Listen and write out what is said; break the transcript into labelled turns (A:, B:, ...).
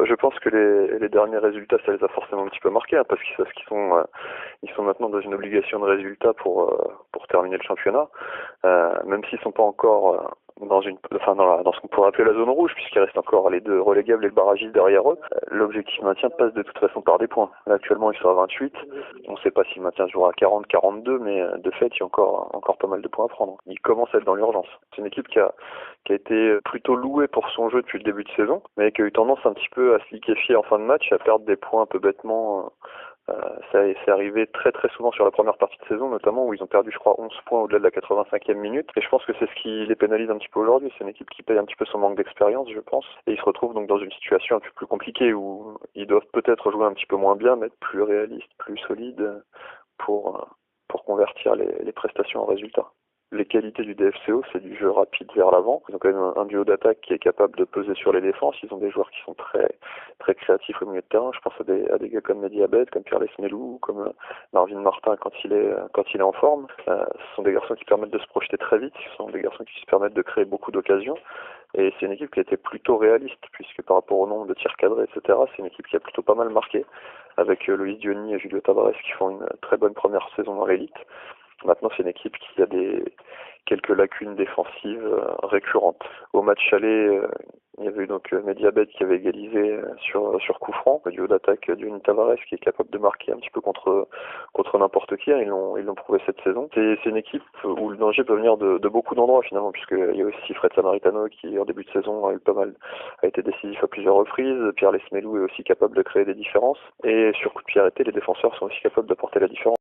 A: je pense que les derniers résultats, ça les a forcément un petit peu marqués, hein, parce qu'ils savent ils sont maintenant dans une obligation de résultat pour terminer le championnat, même s'ils sont pas encore dans ce qu'on pourrait appeler la zone rouge, puisqu'il reste encore les deux relégables et le barragiste derrière eux. L'objectif maintien passe de toute façon par des points. Là, actuellement, ils sont à 28. On ne sait pas si le maintien jouera à 40, 42, mais de fait, il y a encore pas mal de points à prendre. Il commence à être dans l'urgence. C'est une équipe qui a été plutôt louée pour son jeu depuis le début de saison, mais qui a eu tendance un petit peu à se liquéfier en fin de match, à perdre des points un peu bêtement. C'est arrivé très très souvent sur la première partie de saison, notamment où ils ont perdu, je crois, 11 points au-delà de la 85e minute. Et je pense que c'est ce qui les pénalise un petit peu aujourd'hui. C'est une équipe qui paye un petit peu son manque d'expérience, je pense. Et ils se retrouvent donc dans une situation un peu plus compliquée où ils doivent peut-être jouer un petit peu moins bien, mais être plus réalistes, plus solides pour convertir les prestations en résultats. Les qualités du DFCO, c'est du jeu rapide vers l'avant. Ils ont quand même un duo d'attaque qui est capable de peser sur les défenses. Ils ont des joueurs qui sont très très créatifs au milieu de terrain. Je pense à des gars comme Mehdi Abed, comme Pierre Lesmelou, comme Marvin Martin quand il est en forme. Ce sont des garçons qui permettent de se projeter très vite. Ce sont des garçons qui se permettent de créer beaucoup d'occasions. Et c'est une équipe qui a été plutôt réaliste, puisque par rapport au nombre de tirs cadrés, etc., c'est une équipe qui a plutôt pas mal marqué, avec Loïs Diony et Julio Tavares qui font une très bonne première saison dans l'élite. Maintenant, c'est une équipe qui a quelques lacunes défensives récurrentes. Au match aller, il y avait eu donc Mehdi Abed qui avait égalisé sur coup franc, du haut d'attaque Diony Tavares qui est capable de marquer un petit peu contre n'importe qui. Hein. Ils l'ont prouvé cette saison. C'est une équipe où le danger peut venir de beaucoup d'endroits finalement, puisqu'il y a aussi Fred Samaritano qui en début de saison a été décisif à plusieurs reprises. Pierre Lesmelou est aussi capable de créer des différences. Et sur coup de pied arrêté, les défenseurs sont aussi capables d'apporter la différence.